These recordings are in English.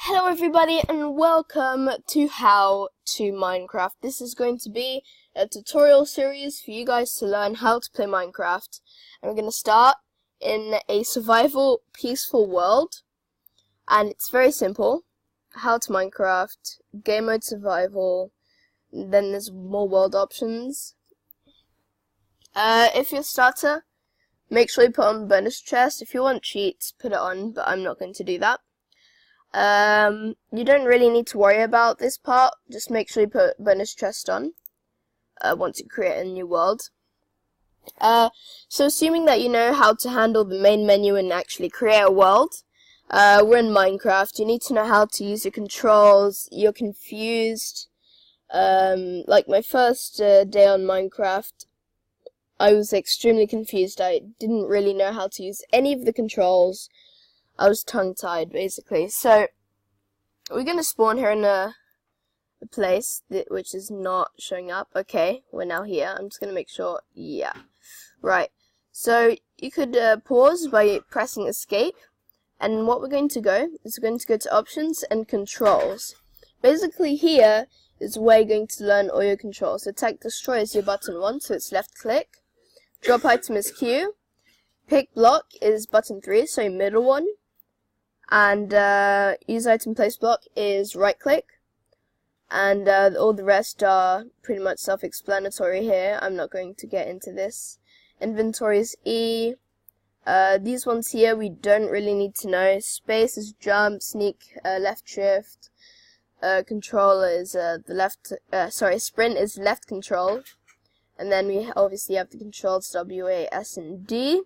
Hello everybody and welcome to How to Minecraft. This is going to be a tutorial series for you guys to learn how to play Minecraft. And we're going to start in a survival peaceful world. And it's very simple. How to Minecraft, game mode survival, then there's more world options. If you're a starter, make sure you put on bonus chest. If you want cheats, put it on, but I'm not going to do that. You don't really need to worry about this part. Just make sure you put bonus chest on once you create a new world. So assuming that you know how to handle the main menu and actually create a world, we're in Minecraft. You need to know how to use your controls. You're confused. Like my first day on Minecraft, I was extremely confused. I didn't really know how to use any of the controls. I was tongue-tied, basically. So, we're going to spawn here in a place which is not showing up. Okay, we're now here. I'm just going to make sure. Yeah. Right. So, you could pause by pressing escape. And what we're going to go is we're going to go to options and controls. Basically, here is where you're going to learn all your controls. So, attack destroy is your button 1, so it's left click. Drop item is Q. Pick block is button 3, so middle one. And use item place block is right click, and all the rest are pretty much self-explanatory here. I'm not going to get into this. Inventory is E. These ones here we don't really need to know. Space is jump, sneak, left shift. Control is the left. Sprint is left control, and then we obviously have the controls W, A, S, and D.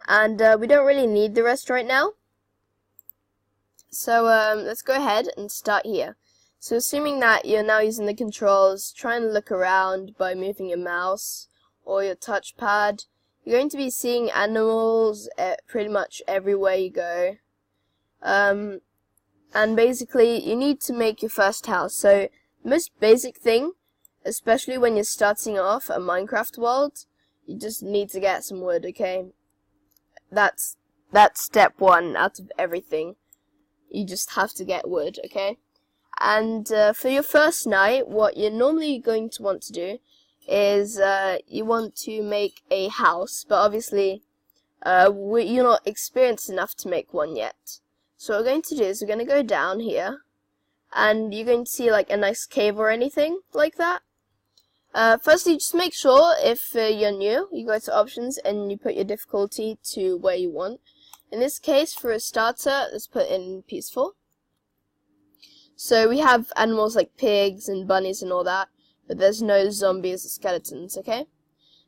And we don't really need the rest right now. So let's go ahead and start here. So assuming that you're now using the controls, try and look around by moving your mouse or your touchpad. You're going to be seeing animals pretty much everywhere you go. And basically you need to make your first house. So the most basic thing, especially when you're starting off a Minecraft world, you just need to get some wood, okay? That's step 1 out of everything. You just have to get wood, okay? And for your first night, what you're normally going to want to do is you want to make a house, but obviously you're not experienced enough to make one yet. So what we're going to do is we're going to go down here, and you're going to see like a nice cave or anything like that. Firstly, just make sure if you're new, you go to options and you put your difficulty to where you want. In this case, for a starter, let's put in peaceful. So we have animals like pigs and bunnies and all that, but there's no zombies or skeletons, okay?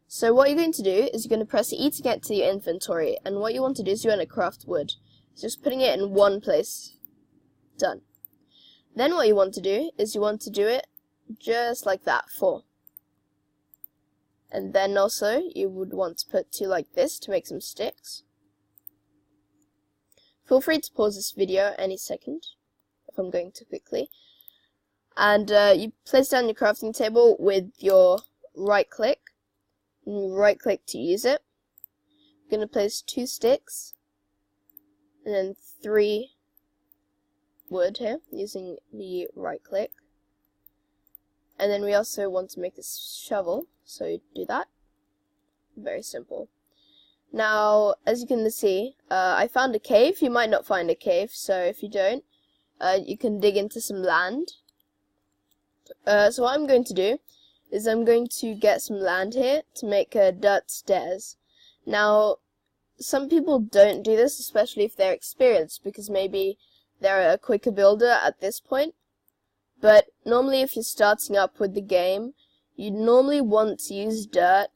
So what you're going to do is you're going to press E to get to your inventory, and what you want to do is you want to craft wood. So just putting it in one place. Done. Then what you want to do is you want to do it just like that, 4. And then also you would want to put 2 like this to make some sticks. Feel free to pause this video any second if I'm going too quickly. And you place down your crafting table with your right click. And you right click to use it. You're going to place 2 sticks. And then 3 wood here using the right click. And then we also want to make a shovel. So you do that. Very simple. Now, as you can see, I found a cave. You might not find a cave, so if you don't, you can dig into some land. So what I'm going to do is I'm going to get some land here to make dirt stairs. Now, some people don't do this, especially if they're experienced, because maybe they're a quicker builder at this point. But normally if you're starting up with the game, you normally want to use dirt.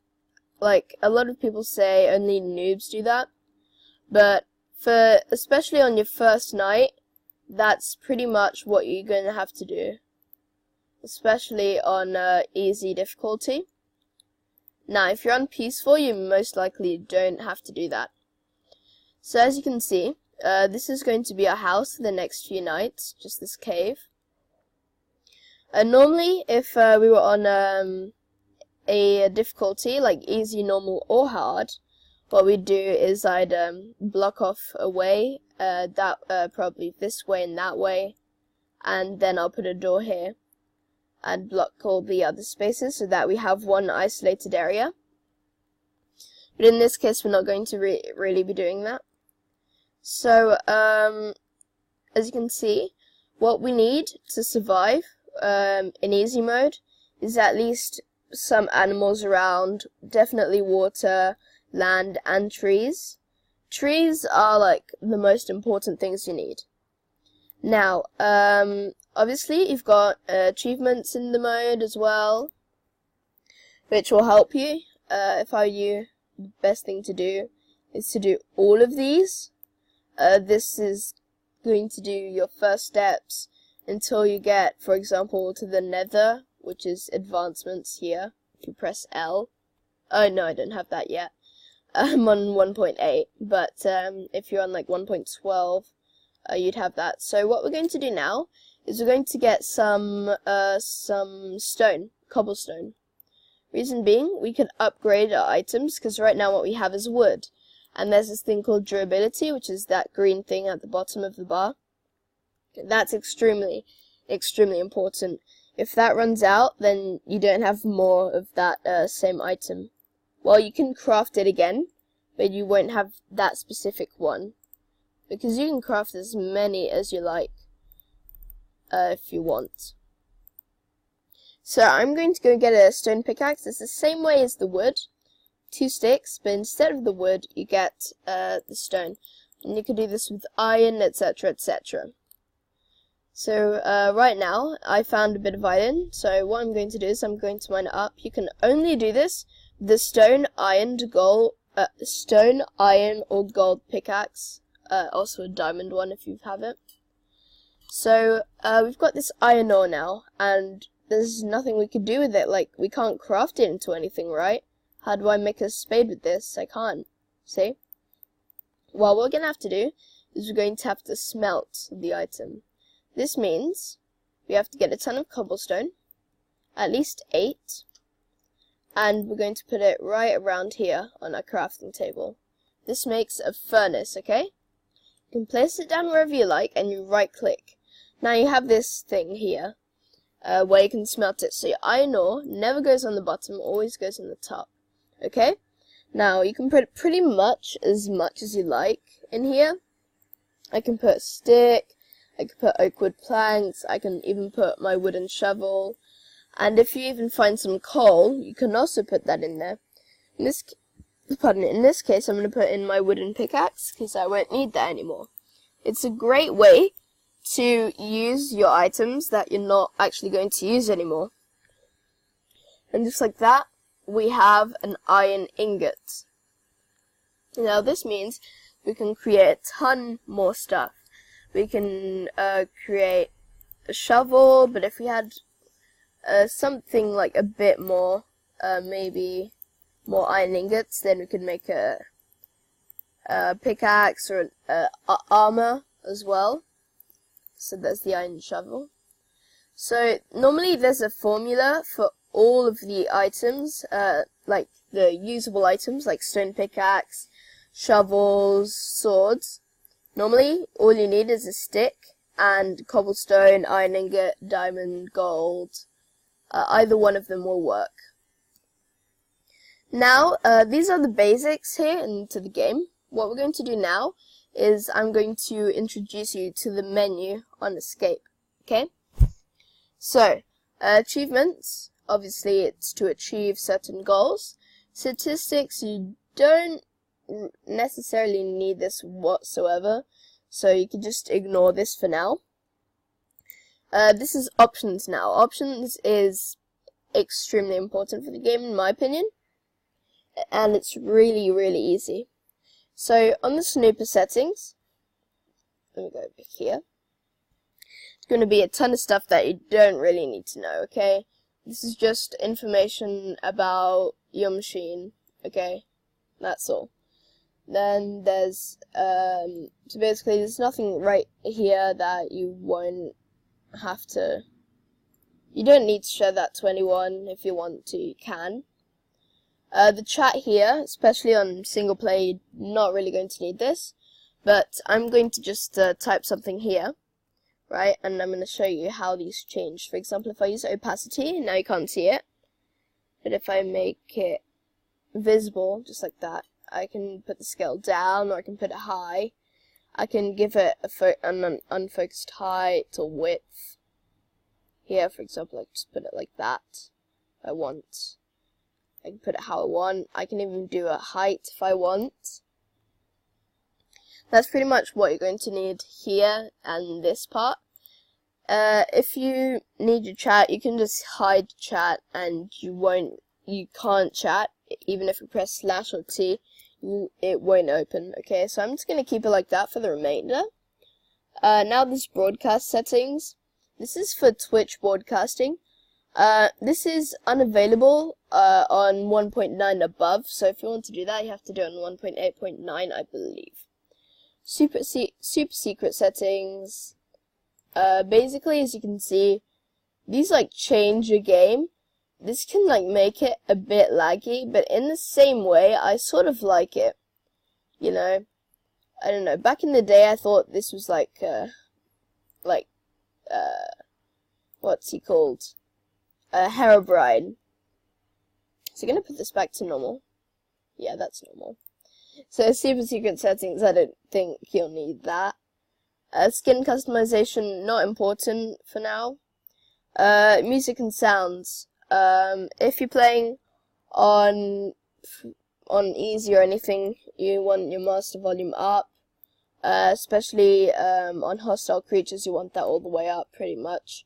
Like, a lot of people say only noobs do that, but especially on your first night, that's pretty much what you're going to have to do, especially on easy difficulty. Now, if you're on peaceful, you most likely don't have to do that. So as you can see, this is going to be our house for the next few nights, just this cave. Normally, if we were on a difficulty like easy, normal, or hard, what we'd do is I'd block off a way, probably this way and that way, and then I'll put a door here and block all the other spaces so that we have one isolated area. But in this case, we're not going to really be doing that. So, as you can see, what we need to survive in easy mode is at least some animals around, definitely water, land, and trees. Trees are like the most important things you need. Now, obviously you've got achievements in the mode as well, which will help you. If I were you, the best thing to do is to do all of these. This is going to do your first steps until you get, for example, to the Nether, which is advancements here. If you press L. Oh no, I don't have that yet. I'm on 1.8, but if you're on like 1.12, you'd have that. So what we're going to do now is we're going to get some stone, cobblestone. Reason being, we can upgrade our items, because right now what we have is wood. And there's this thing called durability, which is that green thing at the bottom of the bar. That's extremely, extremely important. If that runs out, then you don't have more of that same item. Well, you can craft it again, but you won't have that specific one. Because you can craft as many as you like, if you want. So I'm going to go get a stone pickaxe. It's the same way as the wood. 2 sticks, but instead of the wood, you get the stone. And you can do this with iron, etc, etc. So right now, I found a bit of iron. So what I'm going to do is I'm going to mine it up. You can only do this with the stone, iron, or gold pickaxe. Also a diamond one if you have it. So we've got this iron ore now, and there's nothing we could do with it. Like, we can't craft it into anything, right? How do I make a spade with this? I can't. See? Well, what we're going to have to do is we're going to have to smelt the item. This means we have to get a ton of cobblestone, at least 8, and we're going to put it right around here on our crafting table. This makes a furnace, okay? You can place it down wherever you like, and you right click. Now you have this thing here, where you can smelt it. So your iron ore never goes on the bottom, always goes on the top. Okay? Now you can put pretty much as you like in here. I can put a stick, I can put oak wood planks, I can even put my wooden shovel. And if you even find some coal, you can also put that in there. In this case, I'm going to put in my wooden pickaxe, because I won't need that anymore. It's a great way to use your items that you're not actually going to use anymore. And just like that, we have an iron ingot. Now this means we can create a ton more stuff. We can create a shovel, but if we had something like a bit more, maybe more iron ingots, then we could make a pickaxe or armor as well. So there's the iron shovel. So normally there's a formula for all of the items, like the usable items, like stone pickaxe, shovels, swords. Normally all you need is a stick and cobblestone, iron ingot, diamond, gold. Either one of them will work. Now, these are the basics here into the game. What we're going to do now is I'm going to introduce you to the menu on Escape. Okay? So, achievements. Obviously, it's to achieve certain goals. Statistics, you don't necessarily need this whatsoever, so you can just ignore this for now. This is options now. Options is extremely important for the game, in my opinion, and it's really, really easy. So, on the snooper settings, let me go over here. It's going to be a ton of stuff that you don't really need to know, okay? This is just information about your machine, okay? That's all. Then there's, so basically there's nothing right here that you won't have to, you don't need to share that to anyone. If you want to, you can. The chat here, especially on single player, you're not really going to need this, but I'm going to just type something here, right, and I'm going to show you how these change. For example, if I use opacity, now you can't see it, but if I make it visible, just like that, I can put the scale down, or I can put it high. I can give it an unfocused height or width. Here, for example, I just put it like that if I want. I can put it how I want. I can even do a height if I want. That's pretty much what you're going to need here and this part. If you need your chat, you can just hide chat and you can't chat. Even if you press slash or T, it won't open. Okay, so I'm just going to keep it like that for the remainder. Now this broadcast settings. This is for Twitch broadcasting. This is unavailable on 1.9 above, so if you want to do that, you have to do it on 1.8.9, I believe. Super secret settings. Basically, as you can see, these like change your game. This can like make it a bit laggy, but in the same way, I sort of like it. You know, I don't know. Back in the day, I thought this was what's he called? Herobrine. So I'm going to put this back to normal. Yeah, that's normal. So super secret settings, I don't think you'll need that. Skin customization, not important for now. Music and sounds. If you're playing on easy or anything, you want your master volume up. Especially on hostile creatures, you want that all the way up pretty much.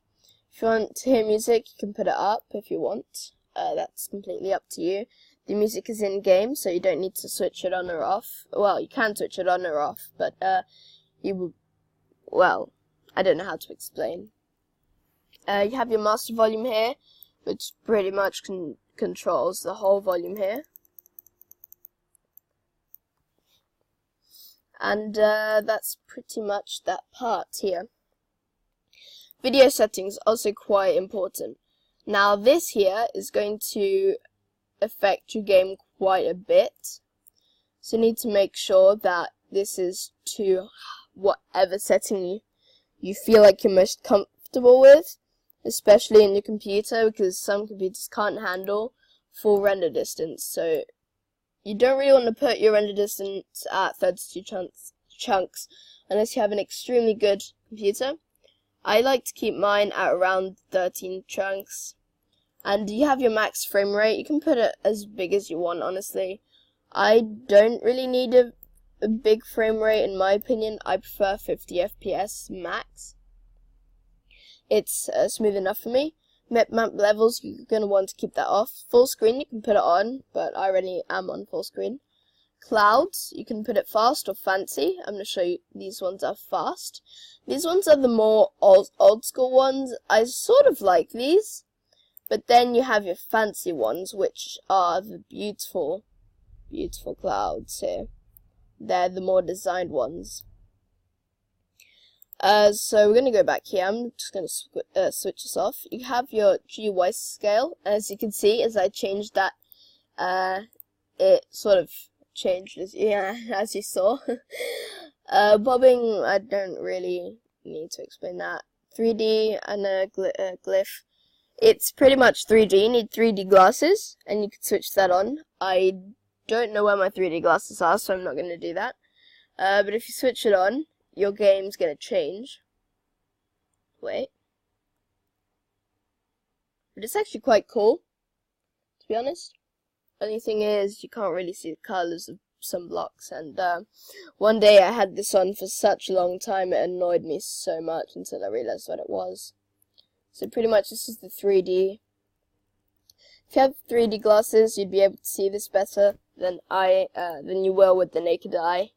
If you want to hear music, you can put it up if you want. That's completely up to you. The music is in-game, so you don't need to switch it on or off. Well, you can switch it on or off, but well, I don't know how to explain. You have your master volume here, which pretty much controls the whole volume here. And that's pretty much that part here. Video settings, also quite important. Now this here is going to affect your game quite a bit. So you need to make sure that this is to whatever setting you feel like you're most comfortable with. Especially in your computer, because some computers can't handle full render distance. So you don't really want to put your render distance at 32 chunks unless you have an extremely good computer. I like to keep mine at around 13 chunks. And you have your max frame rate. You can put it as big as you want, honestly. I don't really need a big frame rate, in my opinion. I prefer 50 FPS max. It's smooth enough for me. Map levels, you're going to want to keep that off. Full screen, you can put it on, but I already am on full screen. Clouds, you can put it fast or fancy. I'm going to show you, these ones are fast. These ones are the more old school ones. I sort of like these. But then you have your fancy ones, which are the beautiful, beautiful clouds here. They're the more designed ones. So we're going to go back here. I'm just going to switch this off. You have your GUI scale. As you can see, as I changed that, it sort of changed, as you saw. Bobbing, I don't really need to explain that. 3D and a glyph. It's pretty much 3D. You need 3D glasses, and you can switch that on. I don't know where my 3D glasses are, so I'm not going to do that. But if you switch it on, your game's going to change. Wait. But it's actually quite cool, to be honest. Only thing is, you can't really see the colors of some blocks. And one day I had this on for such a long time, it annoyed me so much until I realized what it was. So pretty much this is the 3D. If you have 3D glasses, you'd be able to see this better than you will with the naked eye.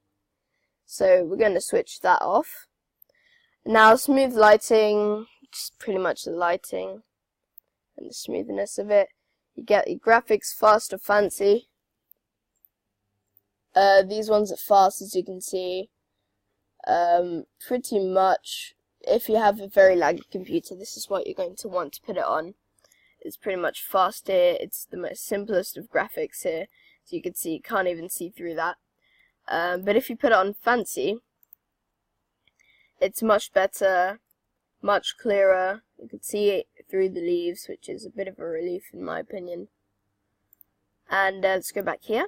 So we're going to switch that off. Now smooth lighting, just pretty much the lighting and the smoothness of it. You get your graphics fast or fancy. These ones are fast, as you can see. Pretty much, if you have a very laggy computer, this is what you're going to want to put it on. It's pretty much fast here. It's the most simplest of graphics here. So you can see, you can't even see through that. But if you put it on fancy, it's much better, much clearer. You can see it through the leaves, which is a bit of a relief in my opinion. And let's go back here.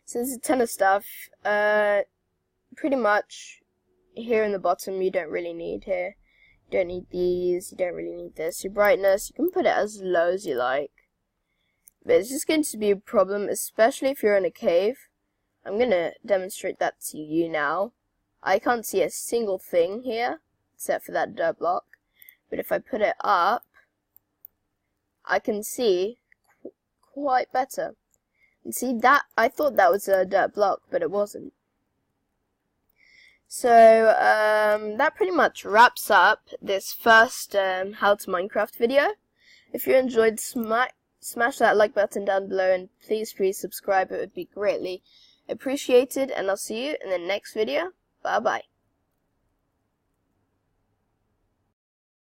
So there's a ton of stuff. Pretty much here in the bottom you don't really need here. You don't need these, you don't really need this. Your brightness, you can put it as low as you like. But it's just going to be a problem, especially if you're in a cave. I'm going to demonstrate that to you now. I can't see a single thing here, except for that dirt block. But if I put it up, I can see quite better. And see that, I thought that was a dirt block, but it wasn't. So, that pretty much wraps up this first How to Minecraft video. If you enjoyed, smash that like button down below, and please subscribe. It would be greatly appreciated, and I'll see you in the next video. Bye bye.